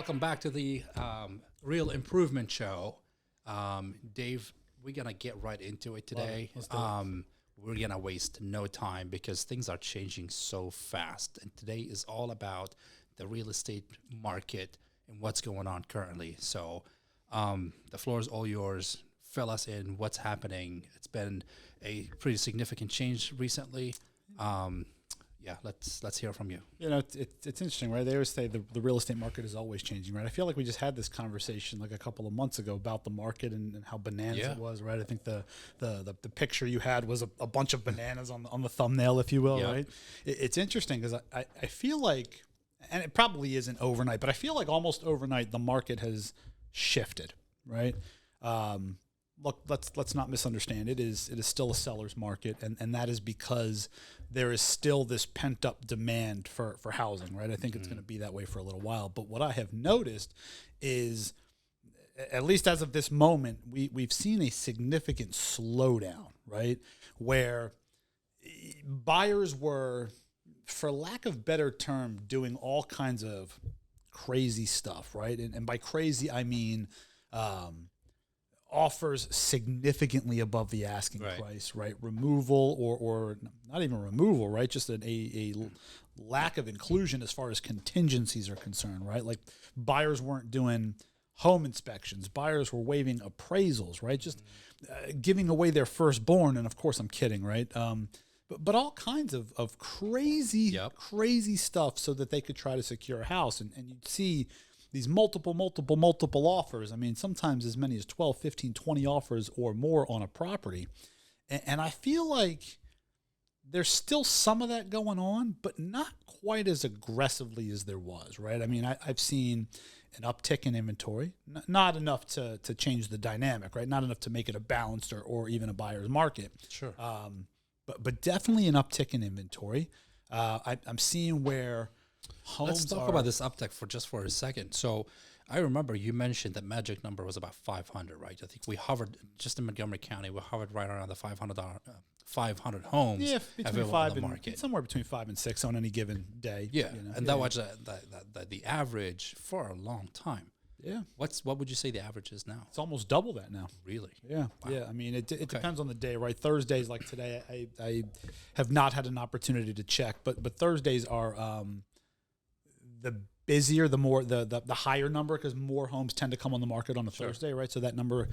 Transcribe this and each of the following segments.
welcome back to the Real Improvement Show. Dave, we're going to get right into it today. We're going to waste no time because things are changing so fast. And today is all about the real estate market and what's going on currently. So the floor is all yours. Fill us in what's happening. It's been a pretty significant change recently. Let's hear from you. You know, it's interesting, right? They always say the real estate market is always changing, right? I feel like we just had this conversation like a couple of months ago about the market and how bananas it was, right? I think the picture you had was a bunch of bananas on the thumbnail, if you will, right? It's interesting because I feel like, and it probably isn't overnight, but I feel like almost overnight the market has shifted, right? Look, let's not misunderstand. It is still a seller's market, and that is because there is still this pent up demand for housing, right? I think it's going to be that way for a little while. But what I have noticed is, at least as of this moment, we've seen a significant slowdown, right? Where buyers were, for lack of better term, doing all kinds of crazy stuff, right? And by crazy, I mean offers significantly above the asking price, right? Removal or not even removal, right? Just a lack of inclusion as far as contingencies are concerned, right? Like buyers weren't doing home inspections. Buyers were waiving appraisals, right? Just giving away their firstborn. And of course, I'm kidding, right? But all kinds of crazy stuff so that they could try to secure a house. And you'd see these multiple offers. I mean, sometimes as many as 12, 15, 20 offers or more on a property. And I feel like there's still some of that going on, but not quite as aggressively as there was, right? I mean, I've seen an uptick in inventory, not enough to change the dynamic, right? Not enough to make it a balanced or even a buyer's market. Sure. But definitely an uptick in inventory. I'm seeing where Let's talk about this uptick for a second. So I remember you mentioned that magic number was about 500, right? I think we hovered just in Montgomery County. We hovered right around the 500 homes. Yeah, between somewhere between 5 and 6 on any given day. Yeah, that was the average for a long time. Yeah. What would you say the average is now? It's almost double that now. Really? Yeah. Wow. Yeah. I mean, it depends on the day, right? Thursdays like today, I have not had an opportunity to check, but Thursdays are the busier, the more the higher number, because more homes tend to come on the market on a Thursday, right? So that number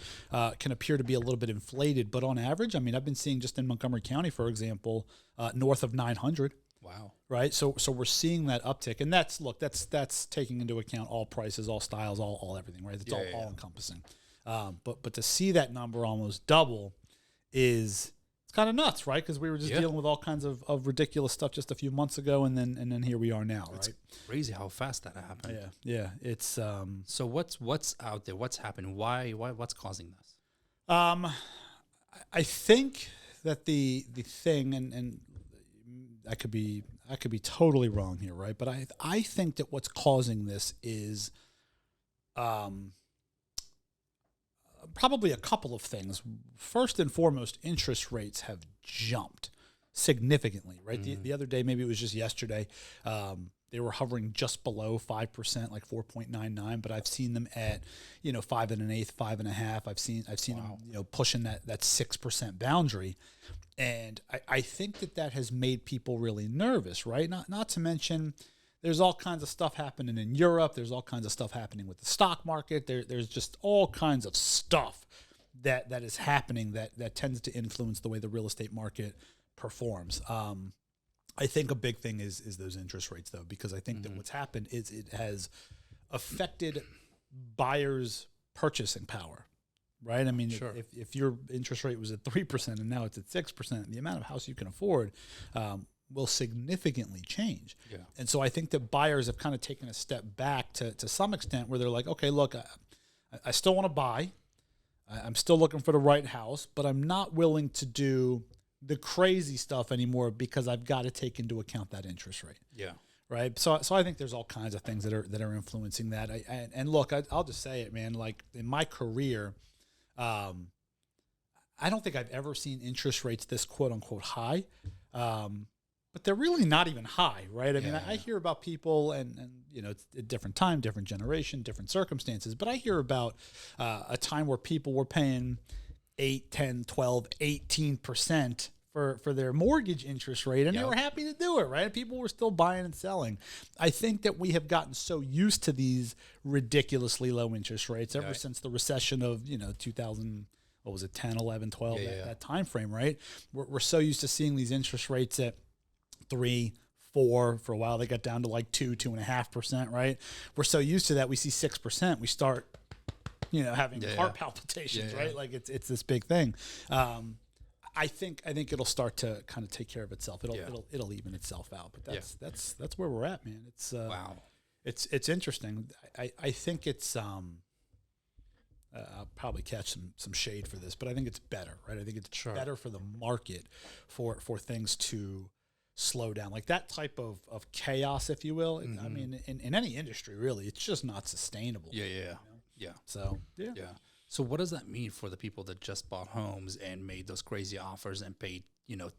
can appear to be a little bit inflated, but on average, I mean, I've been seeing just in Montgomery County, for example, north of 900. Wow. Right. So we're seeing that uptick, and that's taking into account all prices, all styles, all everything, right? It's all encompassing. But to see that number almost double is kind of nuts, right? Because we were just dealing with all kinds of ridiculous stuff just a few months ago, and then here we are now, right? It's crazy how fast that happened. Yeah. It's so what's out there? What's happening? Why? What's causing this? I think that the thing, and I could be totally wrong here, right? But I think that what's causing this is probably a couple of things. First and foremost, interest rates have jumped significantly, right? The other day, maybe it was just yesterday, they were hovering just below 5%, like 4.99, but I've seen them at, 5 1/8, 5.5. I've seen them, pushing that 6% boundary. And I think that has made people really nervous, right? Not to mention, there's all kinds of stuff happening in Europe. There's all kinds of stuff happening with the stock market. There's just all kinds of stuff that is happening that tends to influence the way the real estate market performs. I think a big thing is those interest rates, though, because I think that what's happened is it has affected buyers' purchasing power, right? I mean, if your interest rate was at 3% and now it's at 6%, the amount of house you can afford will significantly change. Yeah. And so I think that buyers have kind of taken a step back to some extent where they're like, okay, look, I still want to buy. I'm still looking for the right house, but I'm not willing to do the crazy stuff anymore because I've got to take into account that interest rate. Yeah. Right. So I think there's all kinds of things that are influencing that. And look, I'll just say it, man, like in my career, I don't think I've ever seen interest rates this quote unquote high. but they're really not even high, right? I mean, Yeah, I hear about people, and it's a different time, different generation, different circumstances, but I hear about a time where people were paying 8, 10, 12, 18% for their mortgage interest rate, and they were happy to do it, right? People were still buying and selling. I think that we have gotten so used to these ridiculously low interest rates ever since the recession of 2000. What was it, 10, 11, 12, that time frame, right? We're so used to seeing these interest rates at 3, 4. For a while they got down to like 2.5%, right? We're so used to that. We see 6%, we start having heart palpitations, right? Like it's this big thing. I think it'll start to kind of take care of itself. It'll even itself out. But that's where we're at, man. It's wow. It's interesting. I think it's I'll probably catch some shade for this, but I think it's better, right? I think it's better for the market for things to slow down, like that type of chaos, if you will. I mean, in any industry, really, it's just not sustainable. Yeah. So So what does that mean for the people that just bought homes and made those crazy offers and paid,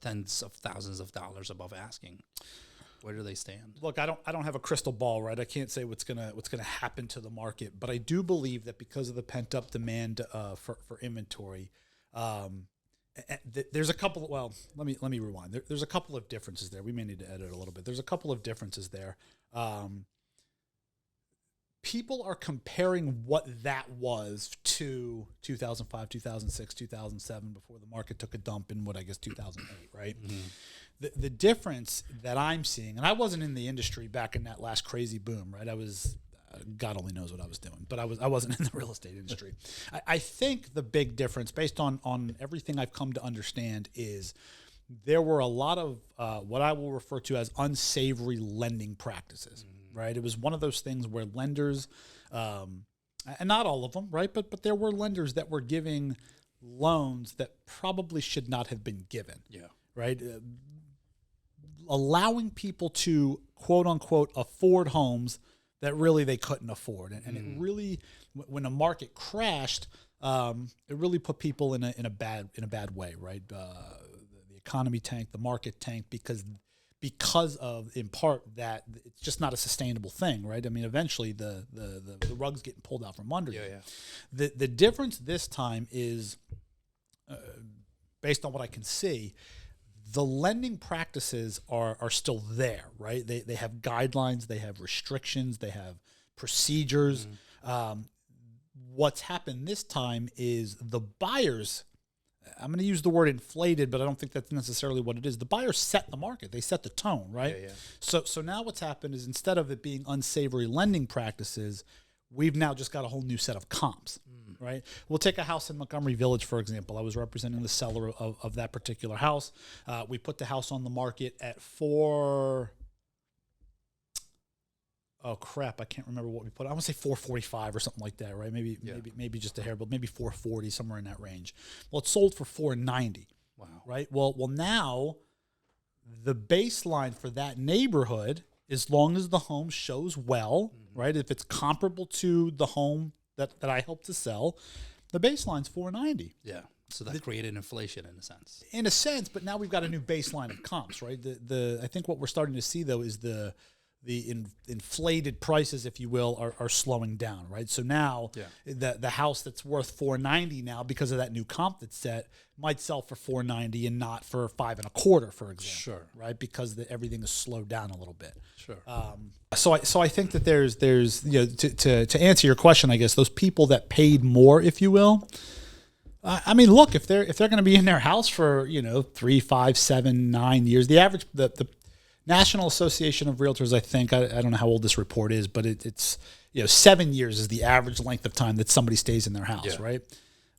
tens of thousands of dollars above asking? Where do they stand? Look, I don't have a crystal ball, right? I can't say what's gonna happen to the market, but I do believe that because of the pent up demand for inventory, there's a couple. Well, let me rewind. There's a couple of differences there. We may need to edit a little bit. There's a couple of differences there. People are comparing what that was to 2005, 2006, 2007, before the market took a dump in 2008, right? The difference that I'm seeing, and I wasn't in the industry back in that last crazy boom, right? I was, God only knows what I was doing, but I wasn't in the real estate industry. I think the big difference, based on everything I've come to understand, is there were a lot of what I will refer to as unsavory lending practices. Right, it was one of those things where lenders, and not all of them, right, but there were lenders that were giving loans that probably should not have been given. Yeah, right, allowing people to quote unquote afford homes that really they couldn't afford, and it really, when the market crashed, it really put people in a bad way, right? The economy tanked, the market tanked because of, in part, that it's just not a sustainable thing, right? I mean, eventually the rug's getting pulled out from under you. The difference this time is, based on what I can see, the lending practices are still there, right? They have guidelines, they have restrictions, they have procedures. What's happened this time is the buyers, I'm going to use the word inflated, but I don't think that's necessarily what it is. The buyers set the market. They set the tone, right? So now what's happened is, instead of it being unsavory lending practices, we've now just got a whole new set of comps, right? We'll take a house in Montgomery Village, for example. I was representing the seller of that particular house. We put the house on the market at oh crap, I can't remember what we put. I want to say 445 or something like that, right? Maybe just a hair, but maybe 440, somewhere in that range. Well, it sold for 490. Wow. Right? Well, now the baseline for that neighborhood, as long as the home shows well, right? If it's comparable to the home that I helped to sell, the baseline's 490. Yeah. So that created inflation in a sense. In a sense, but now we've got a new baseline of comps, right? I think what we're starting to see, though, is the inflated prices, if you will, are slowing down, right? So now the house that's worth 490 now, because of that new comp that's set, might sell for 490 and not for 5.25, for example. Sure. Right? Because everything is slowed down a little bit. Sure. So I think that there's to answer your question, I guess those people that paid more, if you will. I mean, look, if they're going to be in their house for 3, 5, 7, 9 years, the average the National Association of Realtors, I think, I don't know how old this report is, but it's 7 years is the average length of time that somebody stays in their house, right?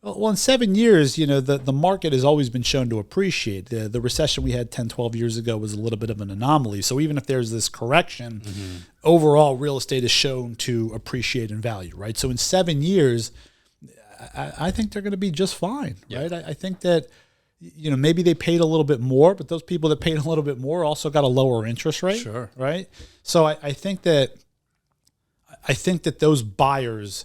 Well, in 7 years, the market has always been shown to appreciate. The recession we had 10, 12 years ago was a little bit of an anomaly. So even if there's this correction, overall real estate is shown to appreciate in value, right? So in 7 years, I think they're going to be just fine, right? I think that maybe they paid a little bit more, but those people that paid a little bit more also got a lower interest rate. Sure. Right. So I think that those buyers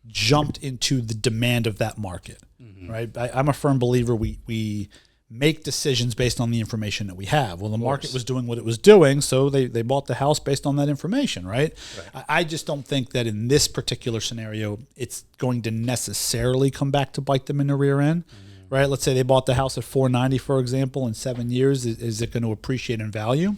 jumped into the demand of that market. Right. I'm a firm believer we make decisions based on the information that we have. Well, the market was doing what it was doing, so they bought the house based on that information, right? I just don't think that in this particular scenario, it's going to necessarily come back to bite them in the rear end, right? Let's say they bought the house at $490, for example, in 7 years. Is it going to appreciate in value?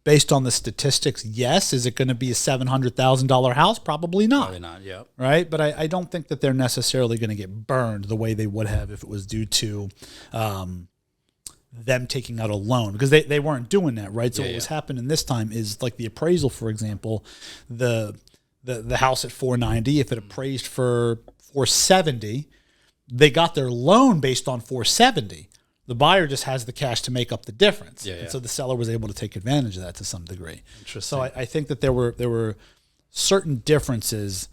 Based on the statistics, yes. Is it going to be a $700,000 house? Probably not. Probably not, yeah. Right? But I don't think that they're necessarily going to get burned the way they would have if it was due to them taking out a loan, because they weren't doing that, right? So what was happening this time is, like the appraisal, for example, the house at $490, if it appraised for $470, they got their loan based on $470. The buyer just has the cash to make up the difference. And so the seller was able to take advantage of that to some degree. Interesting. So I think that there were certain differences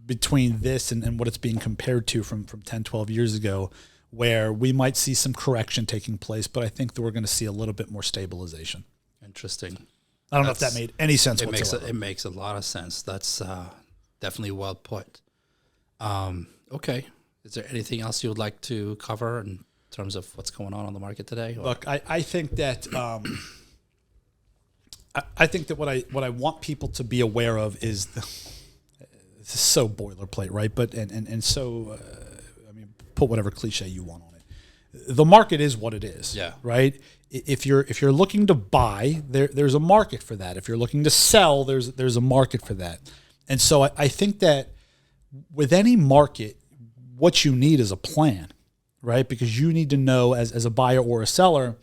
between this and what it's being compared to from 10, 12 years ago, where we might see some correction taking place, but I think that we're going to see a little bit more stabilization. Interesting. I don't know if that made any sense whatsoever. It makes a lot of sense. That's definitely well put. Okay. Is there anything else you would like to cover in terms of what's going on the market today? Or? Look, I think that I think that what I want people to be aware of is this is so boilerplate, right? But and so I mean, put whatever cliche you want on it. The market is what it is, right? If you're looking to buy, there's a market for that. If you're looking to sell, there's a market for that. And so I think that with any market, what you need is a plan, right? Because you need to know as a buyer or a seller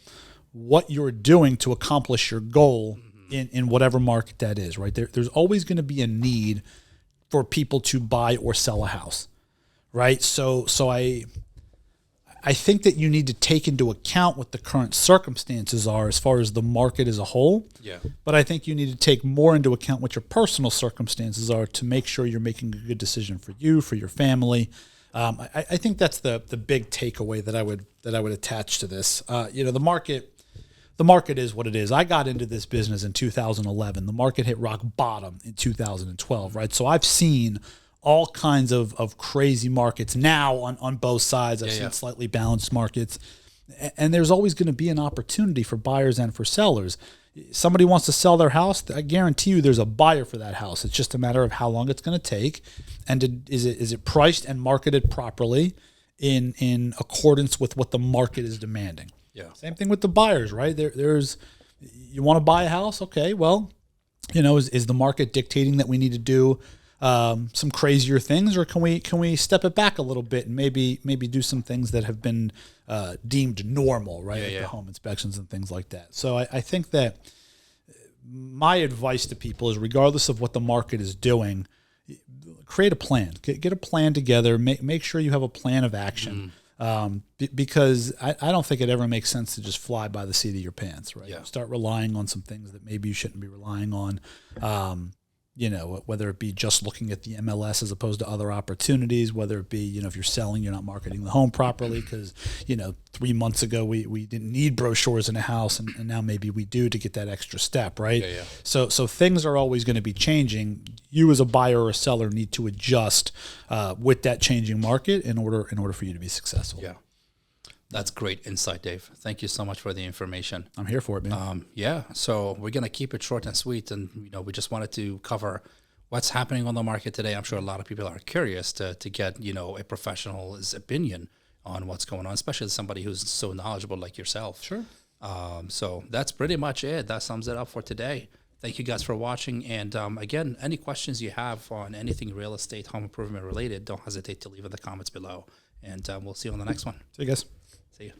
what you're doing to accomplish your goal in whatever market that is, right? There's always going to be a need for people to buy or sell a house, right? So I think that you need to take into account what the current circumstances are as far as the market as a whole. But I think you need to take more into account what your personal circumstances are to make sure you're making a good decision for you, for your family. I think that's the big takeaway that I would attach to this. The market is what it is. I got into this business in 2011. The market hit rock bottom in 2012, right? So I've seen all kinds of crazy markets now on both sides. I've seen slightly balanced markets, and there's always going to be an opportunity for buyers and for sellers. Somebody wants to sell their house, I guarantee you there's a buyer for that house. It's just a matter of how long it's going to take, and is it priced and marketed properly in accordance with what the market is demanding. Same thing with the buyers, right? There's you want to buy a house, okay? Well, is the market dictating that we need to do some crazier things, or can we step it back a little bit and maybe do some things that have been deemed normal, right? Like the home inspections and things like that. So I think that my advice to people is, regardless of what the market is doing, create a plan. Get a plan together. Make sure you have a plan of action. Because I don't think it ever makes sense to just fly by the seat of your pants, right? Start relying on some things that maybe you shouldn't be relying on. Whether it be just looking at the MLS as opposed to other opportunities, whether it be, if you're selling, you're not marketing the home properly because, 3 months ago we didn't need brochures in a house, and now maybe we do to get that extra step, right? So things are always going to be changing. You as a buyer or a seller need to adjust with that changing market in order for you to be successful. That's great insight, Dave. Thank you so much for the information. I'm here for it, man. So we're going to keep it short and sweet. And, we just wanted to cover what's happening on the market today. I'm sure a lot of people are curious to get, a professional's opinion on what's going on, especially somebody who's so knowledgeable like yourself. Sure. So that's pretty much it. That sums it up for today. Thank you guys for watching. And again, any questions you have on anything real estate, home improvement related, don't hesitate to leave in the comments below. And we'll see you on the next one. See you guys. See you.